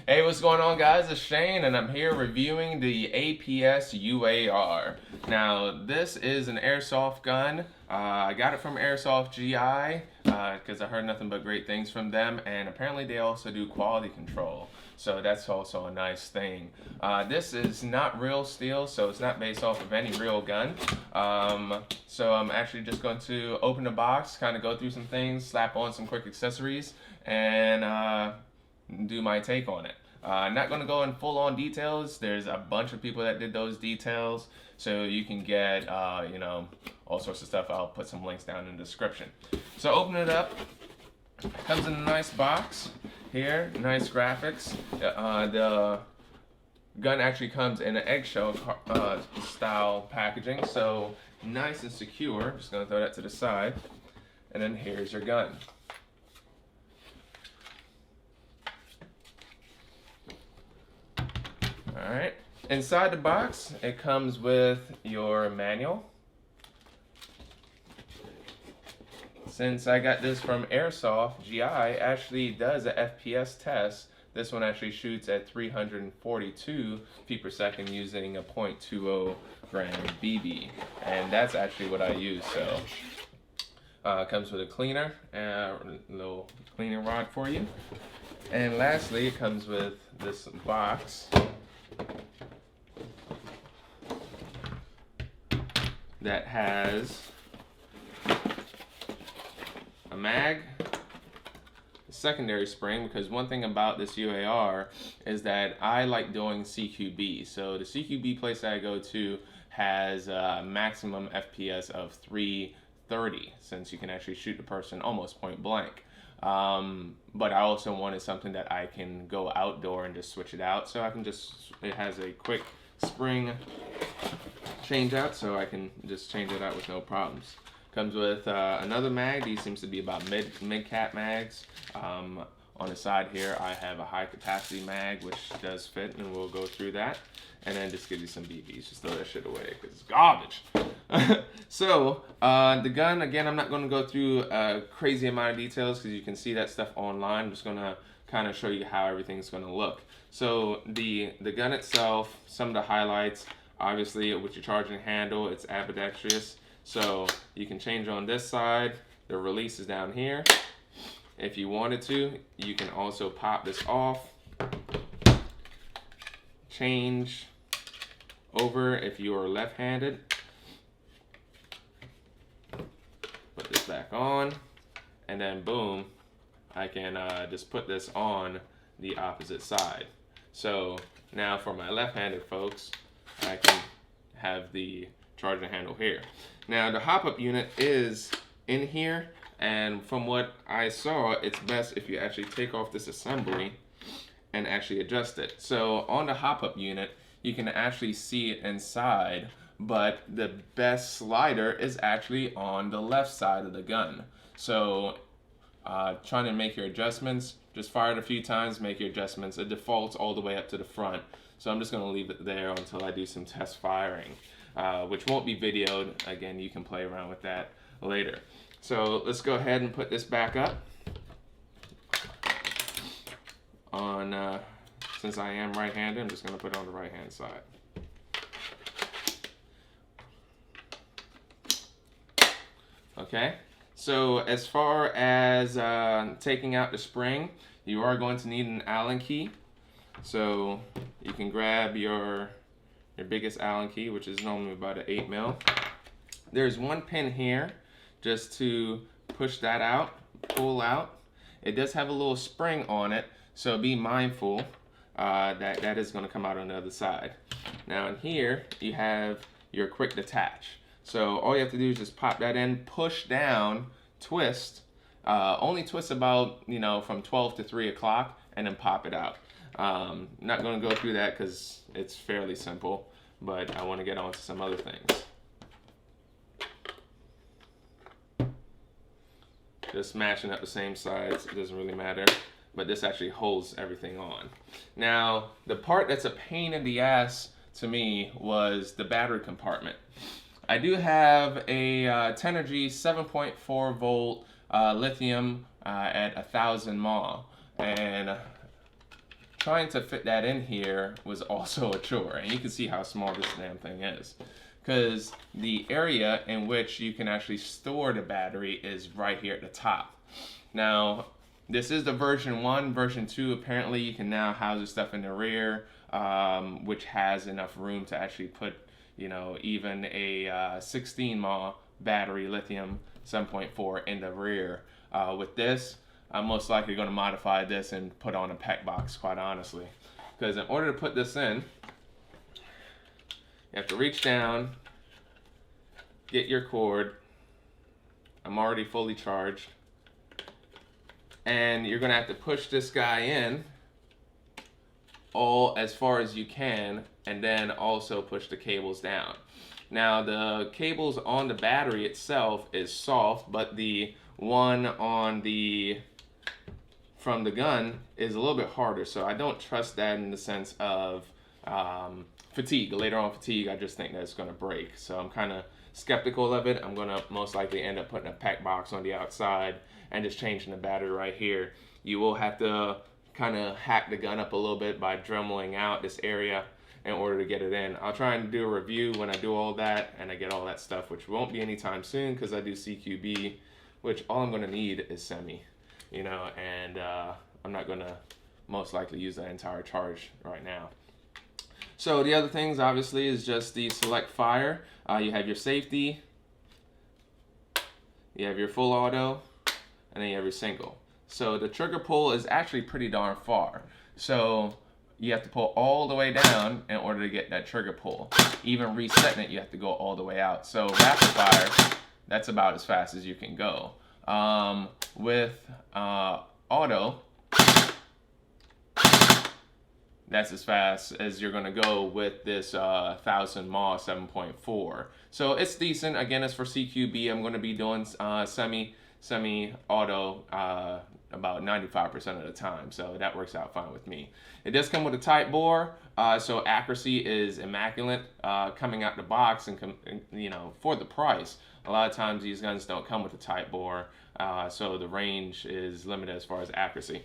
Hey, what's going on, guys? It's Shane, and I'm here reviewing the APS UAR. Now, this is an airsoft gun. I got it from Airsoft GI because I heard nothing but great things from them, and apparently they also do quality control. So that's also a nice thing. This is not real steel, so it's not based off of any real gun. So I'm actually just going to open the box, kind of go through some things, slap on some quick accessories, and do my take on it. Not going to go in full-on details. There's a bunch of people that did those details, so you can get, all sorts of stuff. I'll put some links down in the description. So open it up. Comes in a nice box here. Nice graphics. The gun actually comes in an eggshell style packaging, so nice and secure. Just going to throw that to the side. And then here's your gun. Alright, inside the box, it comes with your manual. Since I got this from Airsoft, GI actually does a FPS test. This one actually shoots at 342 feet per second using a .20 gram BB. And that's actually what I use, so. It comes with a cleaner, a little cleaning rod for you. And lastly, it comes with this box that has a mag, a secondary spring, because one thing about this UAR is that I like doing CQB. So the CQB place that I go to has a maximum FPS of 330, since you can actually shoot the person almost point blank. But I also wanted something that I can go outdoor and just switch it out. So I can it has a quick spring change out, so I can just change it out with no problems. Comes with another mag. These seems to be about mid-cap mags. On the side here, I have a high capacity mag, which does fit, and we'll go through that. And then just give you some BBs. Just throw that shit away, because it's garbage. So, the gun, again, I'm not going to go through a crazy amount of details, because you can see that stuff online. I'm just going to kind of show you how everything's going to look. So, the gun itself, some of the highlights, obviously, with your charging handle, it's ambidextrous. So, you can change on this side. The release is down here. If you wanted to, you can also pop this off. Change over if you are left-handed. Put this back on, and then boom, I can just put this on the opposite side. So now for my left-handed folks, I can have the charging handle here. Now the hop-up unit is in here, and from what I saw, it's best if you actually take off this assembly and actually adjust it. So on the hop-up unit, you can actually see it inside, but the best slider is actually on the left side of the gun. So trying to make your adjustments, just fire it a few times, make your adjustments. It defaults all the way up to the front. So I'm just gonna leave it there until I do some test firing, which won't be videoed. Again, you can play around with that later. So let's go ahead and put this back up. Since I am right-handed, I'm just going to put it on the right-hand side. Okay, so as far as taking out the spring, you are going to need an Allen key. So you can grab your biggest Allen key, which is normally about an 8mm. There's one pin here just to push that out, pull out. It does have a little spring on it, so be mindful that is going to come out on the other side. Now in here, you have your quick detach. So all you have to do is just pop that in, push down, twist. Only twist about, from 12 to 3 o'clock, and then pop it out. Not going to go through that because it's fairly simple, but I want to get on to some other things. Just matching up the same sides, it doesn't really matter. But this actually holds everything on. Now, the part that's a pain in the ass to me was the battery compartment. I do have a Tenergy 7.4 volt lithium at 1000 mAh, and trying to fit that in here was also a chore. And you can see how small this damn thing is, because the area in which you can actually store the battery is right here at the top. Now, this is the version 1. Version 2, apparently you can now house the stuff in the rear, which has enough room to actually put, you know, even a 16 mAh battery lithium 7.4 in the rear. With this, I'm most likely going to modify this and put on a pack box, quite honestly. Because in order to put this in, you have to reach down, get your cord. I'm already fully charged. And you're going to have to push this guy in all as far as you can, and then also push the cables down. Now, the cables on the battery itself is soft, but the one on the from the gun is a little bit harder, so I don't trust that in the sense of fatigue. Later on fatigue, I just think that it's going to break. So I'm kind of skeptical of it. I'm going to most likely end up putting a pack box on the outside and just changing the battery right here. You will have to kind of hack the gun up a little bit by dremeling out this area in order to get it in. I'll try and do a review when I do all that and I get all that stuff, which won't be anytime soon because I do CQB, which all I'm going to need is semi, you know, and I'm not going to most likely use that entire charge right now. So the other things obviously is just the select fire. You have your safety, you have your full auto, and then you have your single. So the trigger pull is actually pretty darn far. So you have to pull all the way down in order to get that trigger pull. Even resetting it, you have to go all the way out. So rapid fire, that's about as fast as you can go. With auto, that's as fast as you're gonna go with this 1000 mAh 7.4. So it's decent. Again, it's for CQB. I'm gonna be doing semi-auto about 95% of the time, so that works out fine with me. It does come with a tight bore, so accuracy is immaculate coming out the box, and you know, for the price. A lot of times these guns don't come with a tight bore, so the range is limited as far as accuracy.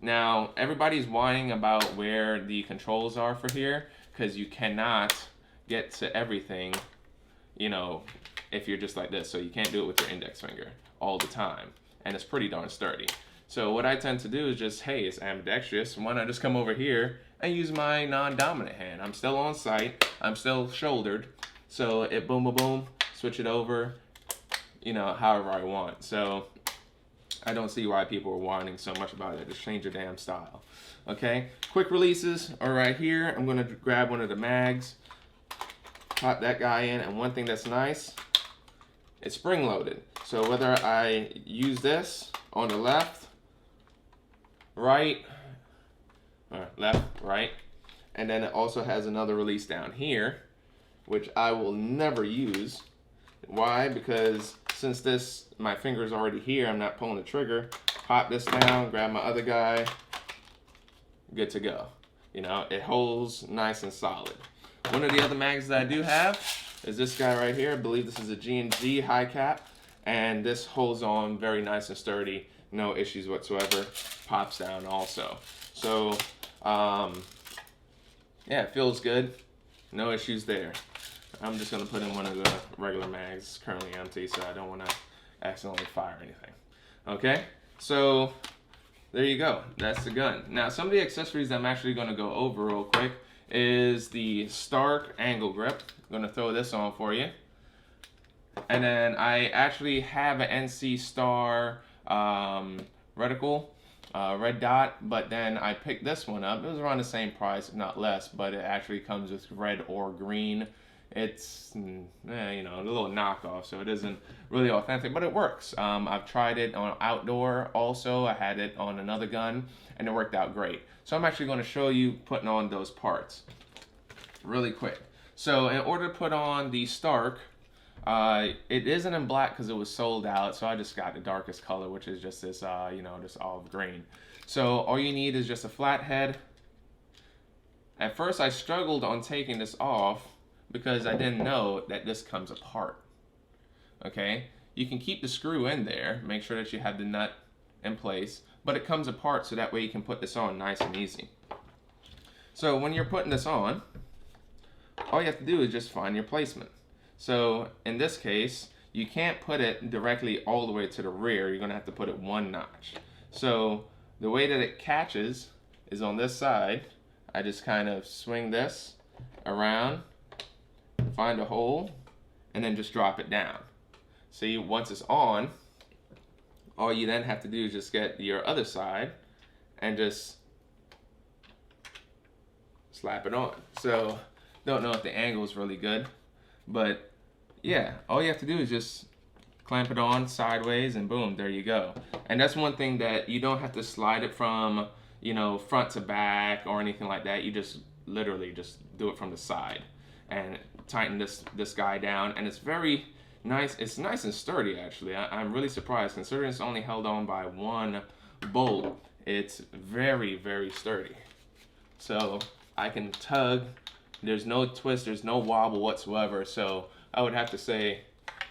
Now, everybody's whining about where the controls are for here, because you cannot get to everything, you know, if you're just like this. So you can't do it with your index finger all the time, and it's pretty darn sturdy. So what I tend to do is just, hey, it's ambidextrous. Why not just come over here and use my non-dominant hand? I'm still on sight. I'm still shouldered. So it boom, boom, boom, switch it over, you know, however I want. So I don't see why people are whining so much about it. Just change your damn style. Okay, quick releases are right here. I'm gonna grab one of the mags, pop that guy in, and one thing that's nice, it's spring loaded. So whether I use this on the left, right, or left, right, and then it also has another release down here, which I will never use. Why? Because since this, my finger's already here, I'm not pulling the trigger. Pop this down, grab my other guy, good to go. You know, it holds nice and solid. One of the other mags that I do have is this guy right here. I believe this is a G&G high cap, and this holds on very nice and sturdy, no issues whatsoever. Pops down also. So, yeah, it feels good. No issues there. I'm just gonna put in one of the regular mags. It's currently empty, so I don't wanna accidentally fire anything. Okay, so there you go. That's the gun. Now, some of the accessories that I'm actually gonna go over real quick is the Stark angle grip. I'm gonna throw this on for you. And then I actually have an NC Star reticle, red dot, but then I picked this one up. It was around the same price, if not less, but it actually comes with red or green. It's, you know, a little knockoff, so it isn't really authentic, but it works. I've tried it on outdoor also. I had it on another gun, and it worked out great. So I'm actually going to show you putting on those parts really quick. So in order to put on the Stark, it isn't in black because it was sold out, so I just got the darkest color, which is just this, you know, this olive green. So all you need is just a flat head. At first I struggled on taking this off because I didn't know that this comes apart. Okay, you can keep the screw in there, make sure that you have the nut in place, but it comes apart so that way you can put this on nice and easy. So when you're putting this on, all you have to do is just find your placement. So in this case, you can't put it directly all the way to the rear. You're gonna have to put it one notch. So the way that it catches is on this side. I just kind of swing this around, find a hole, and then just drop it down. See, once it's on, all you then have to do is just get your other side and just slap it on. So don't know if the angle is really good, but yeah, all you have to do is just clamp it on sideways and boom, there you go. And that's one thing that you don't have to slide it from, you know, front to back or anything like that. You just literally just do it from the side and tighten this guy down, and it's very nice. It's nice and sturdy actually. I'm really surprised considering it's only held on by one bolt. It's very, very sturdy. So I can tug. There's no twist, there's no wobble whatsoever. So I would have to say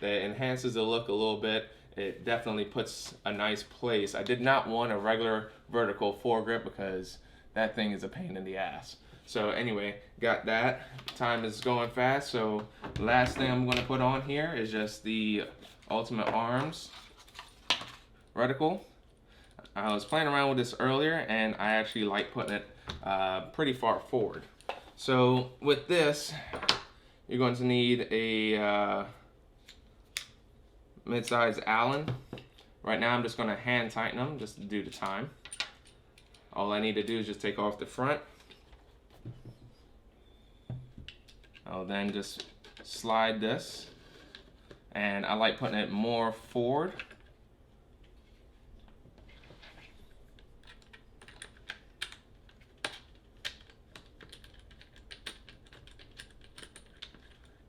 that it enhances the look a little bit. It definitely puts a nice place. I did not want a regular vertical foregrip because that thing is a pain in the ass. So anyway, got that. Time is going fast. So last thing I'm gonna put on here is just the Ultimate Arms reticle. I was playing around with this earlier and I actually like putting it pretty far forward. So with this, you're going to need a mid-size Allen. Right now I'm just going to hand tighten them just due to time. All I need to do is just take off the front. I'll then just slide this, and I like putting it more forward.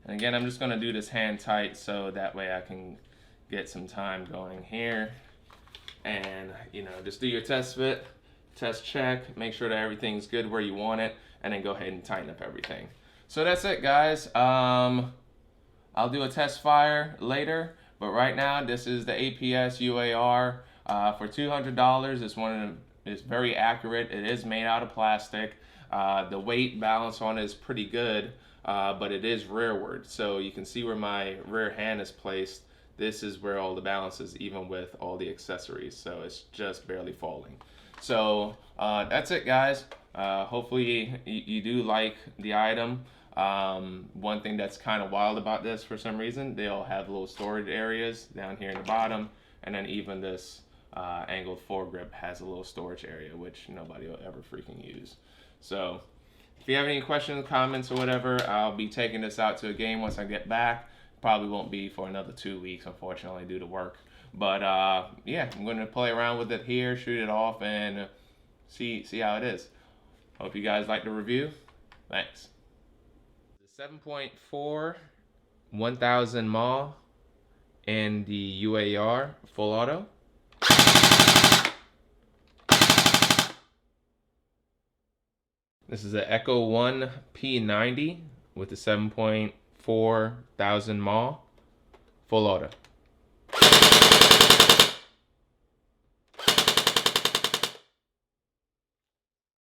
And again, I'm just going to do this hand tight so that way I can get some time going here. And, you know, just do your test fit, test check, make sure that everything's good where you want it, and then go ahead and tighten up everything. So that's it, guys. I'll do a test fire later, but right now this is the APS UAR for $200. It's very accurate. It is made out of plastic. The weight balance on it is pretty good. But it is rearward, so you can see where my rear hand is placed. This is where all the balance is, even with all the accessories, so it's just barely falling. So that's it, guys. Hopefully you do like the item. One thing that's kind of wild about this, for some reason, they'll have little storage areas down here in the bottom, and then even this angled foregrip has a little storage area, which nobody will ever freaking use. So if you have any questions, comments, or whatever, I'll be taking this out to a game once I get back. Probably won't be for another 2 weeks, unfortunately, due to work. But yeah, I'm going to play around with it here, shoot it off, and see how it is. Hope you guys like the review. Thanks. The 7.4 1000 mAh and the UAR full auto. This is the Echo 1 P90 with the 7.4 thousand mAh full auto.